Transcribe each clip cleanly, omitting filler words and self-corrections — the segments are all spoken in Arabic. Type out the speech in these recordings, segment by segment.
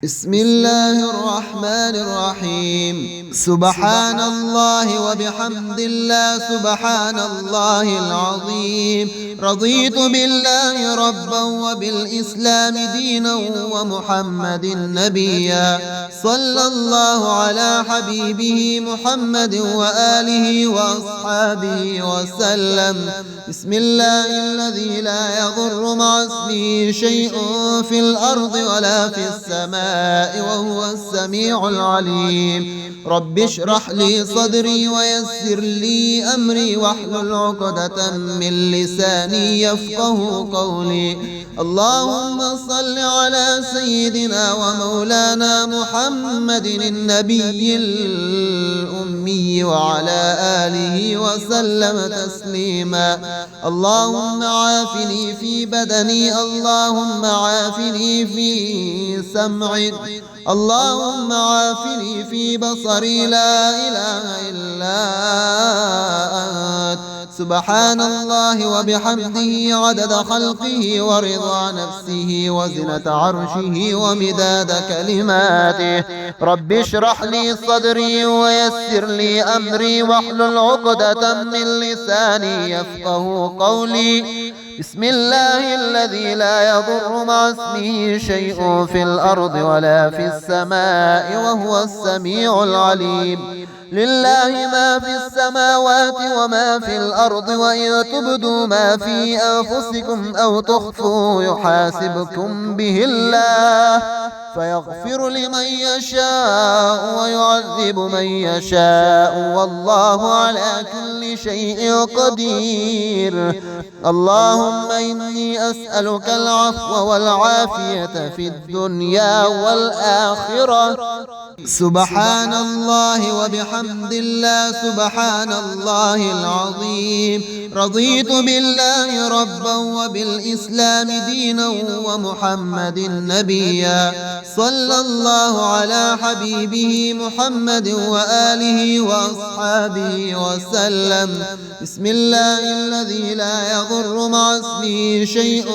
بسم الله الرحمن الرحيم. سبحان الله وبحمد الله سبحان الله العظيم. رضيت بالله ربا وبالإسلام دينا ومحمد نبيا. صلى الله على حبيبه محمد وآله وأصحابه وسلم. بسم الله الذي لا يضر مع اسمه شيء في الأرض ولا في السماء وهو السميع العليم. رب اشرح لي صدري ويسر لي أمري واحلل عقدة من لساني يفقه قولي. اللهم صل على سيدنا ومولانا محمد النبي الأمي وعلى آله وسلم تسليما. اللهم عافني في بدني، اللهم عافني في سمعي، اللهم عافني في بصري، لا إله إلا أنت. سبحان الله وبحمده عدد خلقه ورضا نفسه وزنة عرشه ومداد كلماته. رب اشرح لي صدري ويسر لي أمري واحلل عقدة من لساني يفقه قولي. بسم الله الذي لا يضر مع اسمه شيء في الأرض ولا في السماء وهو السميع العليم. لله ما في السماوات وما في الأرض، وإن تبدوا ما في أنفسكم أو تخفوا يحاسبكم به الله، فيغفر لمن يشاء ويعذب من يشاء، والله على كل شيء قدير. اللهم إني أسألك العفو والعافية في الدنيا والآخرة. سبحان الله وبحمد الله سبحان الله العظيم. رضيت بالله ربا وبالإسلام دينا ومحمد نبيا. صلى الله على حبيبه محمد وآله وأصحابه وسلم. بسم الله الذي لا يضر مع اسمه شيء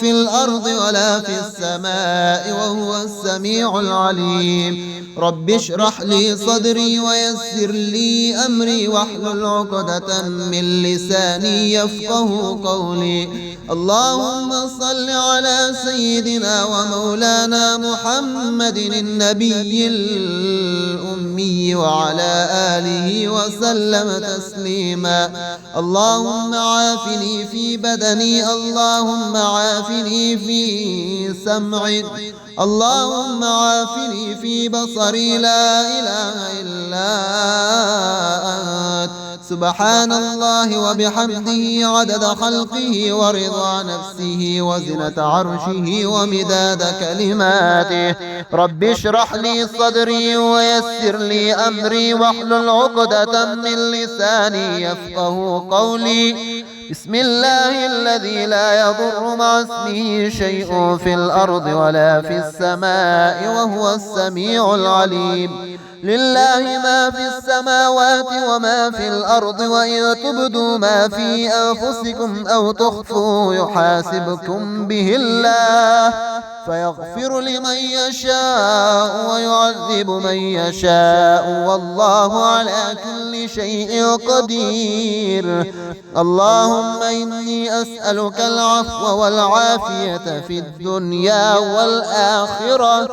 في الأرض ولا في السماء وهو السميع العليم. رب اشرح لي صدري ويسر لي أمري واحلل عقدة من لساني يفقه قولي. اللهم صل على سيدنا ومولانا محمد النبي الأمي وعلى آله وسلم تسليما. اللهم عافني في بدني، اللهم عافني في سمعي، اللهم عافني في بصري، لا إله إلا أنت. سبحان الله وبحمده عدد خلقه ورضا نفسه وزنة عرشه ومداد كلماته. رب اشرح لي صدري ويسر لي أمري واحلل عقدة من لساني يفقه قولي. بسم الله الذي لا يضر مع اسمه شيء في الأرض ولا في السماء وهو السميع العليم. لله ما في السماوات وما في الأرض، وإن تبدوا ما في أنفسكم أو تخفوا يحاسبكم به الله، فيغفر لمن يشاء ويعذب من يشاء، والله على كل شيء قدير. اللهم إني أسألك العفو والعافية في الدنيا والآخرة.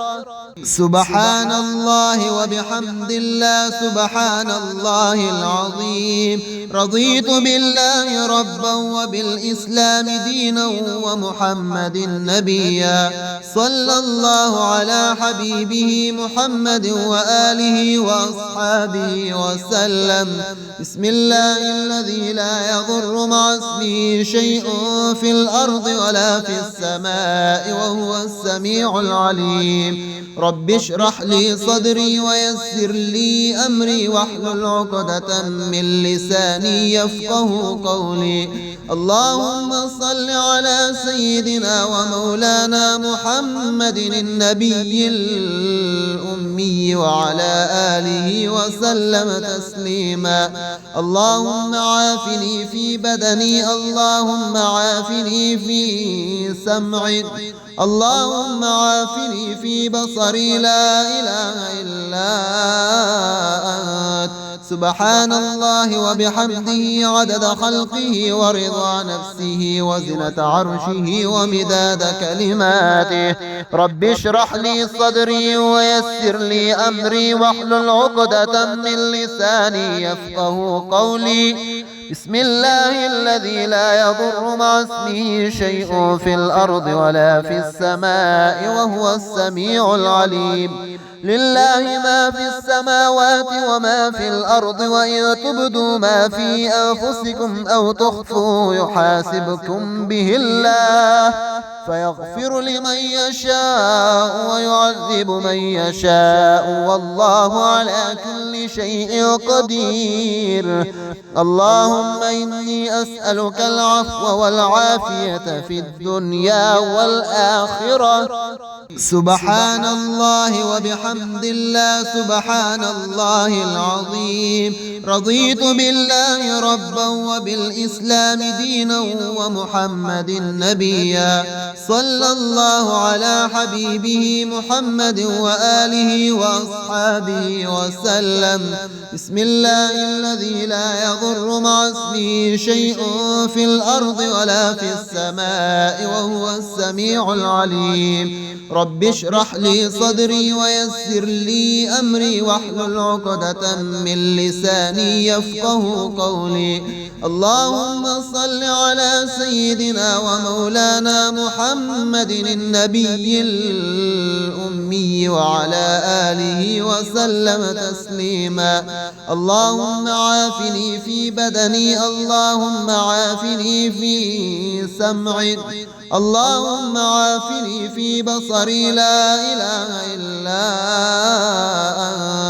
سبحان الله وبحمد الله سبحان الله العظيم. رضيت بالله ربا وبالإسلام دينا ومحمد نبيا. صلى الله على حبيبه محمد وآله وأصحابه وسلم. بسم الله الذي لا يضر مع اسمه شيء في الأرض ولا في السماء وهو السميع العليم. رب اشرح لي صدري ويسر لي أمري واحلل عقدة من لساني يفقه قولي. اللهم صل على سيدنا ومولانا محمد النبي الأمي وعلى آله وسلم تسليما. اللهم عافني في بدني، اللهم عافني في سمعي، اللهم عافني في بصري لا إله إلا أنت سبحان الله وبحمده عدد خلقه ورضا نفسه وزنة عرشه ومداد كلماته. رب اشرح لي صدري ويسر لي أمري واحلل عقدة من لساني يفقه قولي. بسم الله الذي لا يضر مع اسمه شيء في الأرض ولا في السماء وهو السميع العليم. لله ما في السماوات وما في الأرض وإن تبدوا ما في أنفسكم أو تخفوا يحاسبكم به الله فيغفر لمن يشاء ويعذب من يشاء والله على كل شيء قدير. اللهم إني أسألك العفو والعافية في الدنيا والآخرة. سبحان الله وبحمد الله سبحان الله العظيم. رضيت بالله ربا وبالإسلام دينا ومحمد نبيا. صلى الله على حبيبه محمد وآله وأصحابه وسلم. بسم الله الذي لا يضر مع اسمه شيء في الأرض ولا في السماء وهو السميع العليم. رب اشرح لي صدري ويسر لي أمري واحلل عقدة من لساني يفقه قولي. اللهم صل على سيدنا ومولانا محمد النبي الأمي وعلى آله وسلم تسليما. اللهم عافني في بدني اللهم عافني في سمعي اللهم عافني في بصري لا إله إلا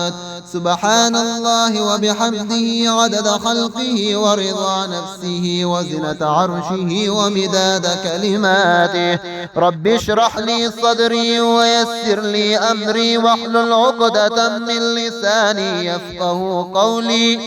أنت سبحان الله وبحمده عدد خلقه ورضا نفسه وزنة عرشه ومداد كلماته. رب اشرح لي صدري ويسر لي أمري واحلل عقدة من لساني يفقه قولي.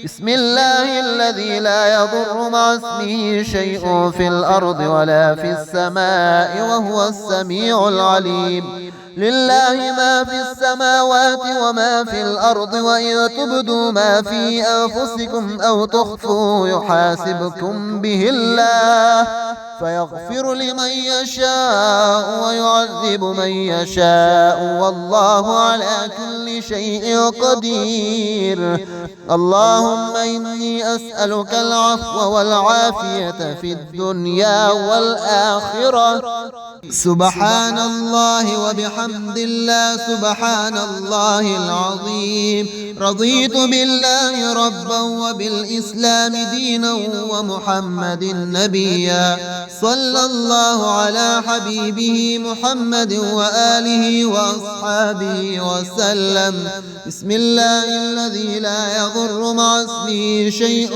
بسم الله الذي لا يضر مع اسمه شيء في الأرض ولا في السماء وهو السميع العليم. لله ما في السماوات وما في الأرض وإن تبدوا ما في أنفسكم أو تخفوا يحاسبكم به الله فيغفر لمن يشاء ويعذب من يشاء والله على كل شيء قدير. اللهم إني أسألك العفو والعافية في الدنيا والآخرة. سبحان الله وبحمد الله سبحان الله العظيم. رضيت بالله ربا وبالإسلام دينا ومحمد نبيا. صلى الله على حبيبه محمد وآله وأصحابه وسلم. بسم الله الذي لا يضر مع اسمه شيء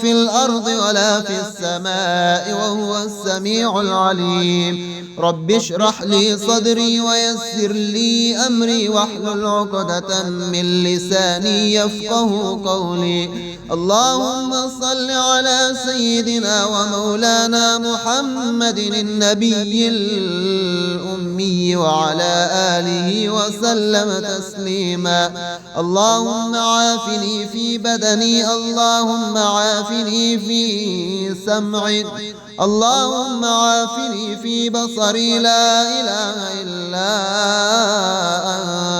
في الأرض ولا في السماء وهو السميع العليم. رب اشرح لي صدري ويسر لي أمري واحلل عقدة من لساني يفقه قولي. اللهم صل على سيدنا ومولانا محمد النبي الأمي وعلى آله وسلم تسليما. اللهم عافني في بدني اللهم عافني في سمعي اللهم عافني في بصري لا إله إلا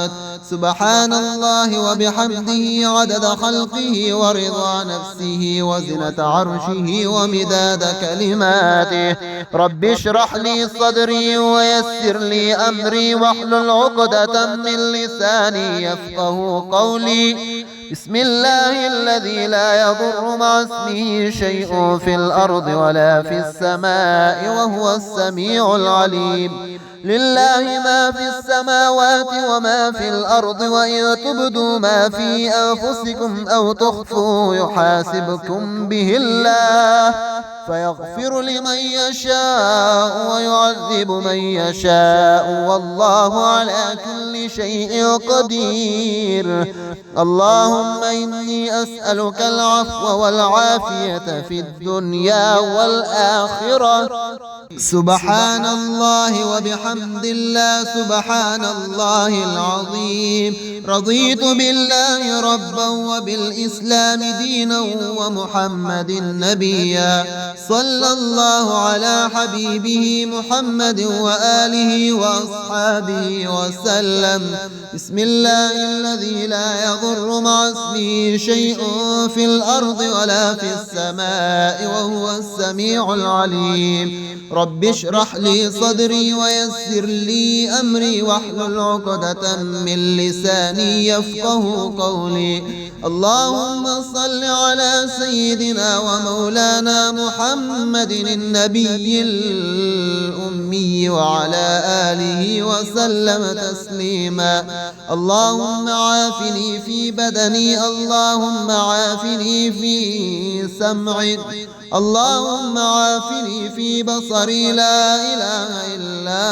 أنت سبحان الله وبحمده عدد خلقه ورضا نفسه وزنة عرشه ومداد كلماته. رب اشرح لي صدري ويسر لي أمري واحلل عقدة من لساني يفقه قولي. بسم الله الذي لا يضر مع اسمه شيء في الأرض ولا في السماء وهو السميع العليم. لله ما في السماوات وما في الأرض وإن تبدوا ما في أنفسكم أو تخفوا يحاسبكم به الله فيغفر لمن يشاء ويعذب من يشاء والله على كل شيء قدير. اللهم إني أسألك العفو والعافية في الدنيا والآخرة. سبحان الله وبحمد الله سبحان الله العظيم. رضيت بالله ربا وبالإسلام دينا ومحمد نبيا. صلى الله على حبيبه محمد وآله وأصحابه وسلم. بسم الله الذي لا يضر مع اسمه شيء في الأرض ولا في السماء وهو السميع العليم. رب اشرح لي صدري ويسر لي أمري واحلل عقدة من لساني يفقه قولي. اللهم صل على سيدنا ومولانا محمد النبي الأمي وعلى آله وسلم تسليما. اللهم عافني في بدني، اللهم عافني في سمعي، اللهم عافني في بصري، لا إله إلا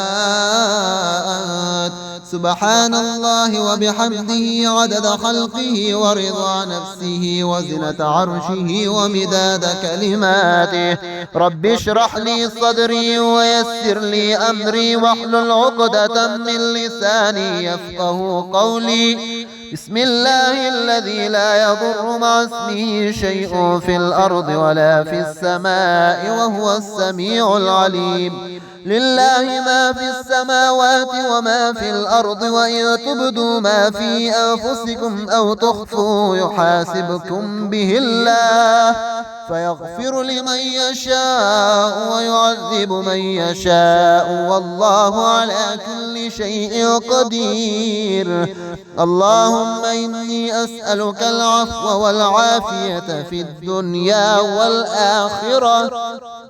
أنت. سبحان الله وبحمده عدد خلقه ورضا نفسه وزنة عرشه ومداد كلماته. رب اشرح لي صدري ويسر لي أمري واحلل عقدة من لساني يفقه قولي. بسم الله الذي لا يضر مع اسمه شيء في الأرض ولا في السماء وهو السميع العليم. لله ما في السماوات وما في الأرض، وإن تبدوا ما في أنفسكم أو تخفوا يحاسبكم به الله، فيغفر لمن يشاء ويعذب من يشاء والله على كل شيء قدير. اللهم إني أسألك العفو والعافية في الدنيا والآخرة.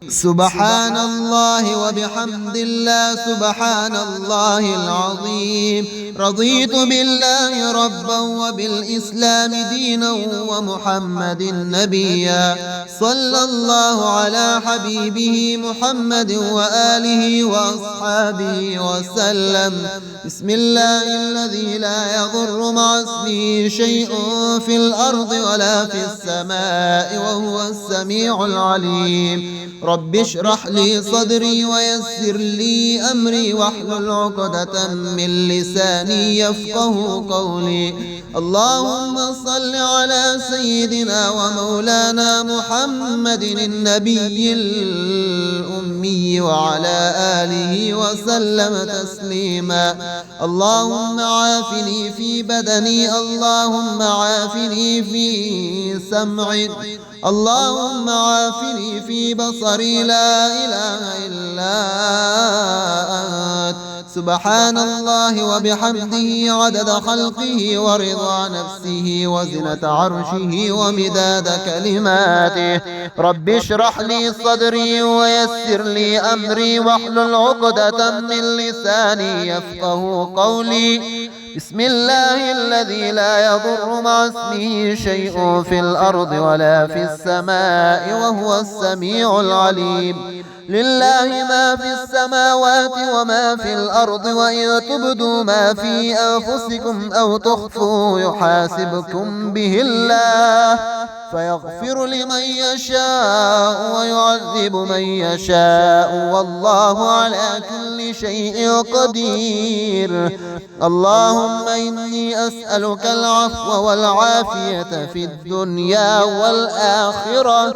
سبحان الله وبحمد الله سبحان الله العظيم. رضيت بالله ربا وبالإسلام دينا ومحمد نبيا. صلى الله على حبيبه محمد وآله وأصحابه وسلم. بسم الله الذي لا يضر مع اسمه شيء في الأرض ولا في السماء وهو السميع العليم. رب اشرح لي صدري ويسر لي أمري واحلل عقدة من لساني يفقه قولي. اللهم صل على سيدنا ومولانا محمد النبي الأمي وعلى آله وسلم تسليما. اللهم عافني في بدني، اللهم عافني في سمعي، اللهم عافني في بصري، لا إله إلا أنت. سبحان الله وبحمده عدد خلقه ورضا نفسه وزنة عرشه ومداد كلماته. رب اشرح لي صدري ويسر لي أمري واحلل عقدة من لساني يفقه قولي. بسم الله الذي لا يضر مع اسمه شيء في الأرض ولا في السماء وهو السميع العليم. لله ما في السماوات وما في الأرض، وإن تبدوا ما في أنفسكم أو تخفوا يحاسبكم به الله، فيغفر لمن يشاء ويعذب من يشاء والله على كل شيء قدير. اللهم إني أسألك العفو والعافية في الدنيا والآخرة.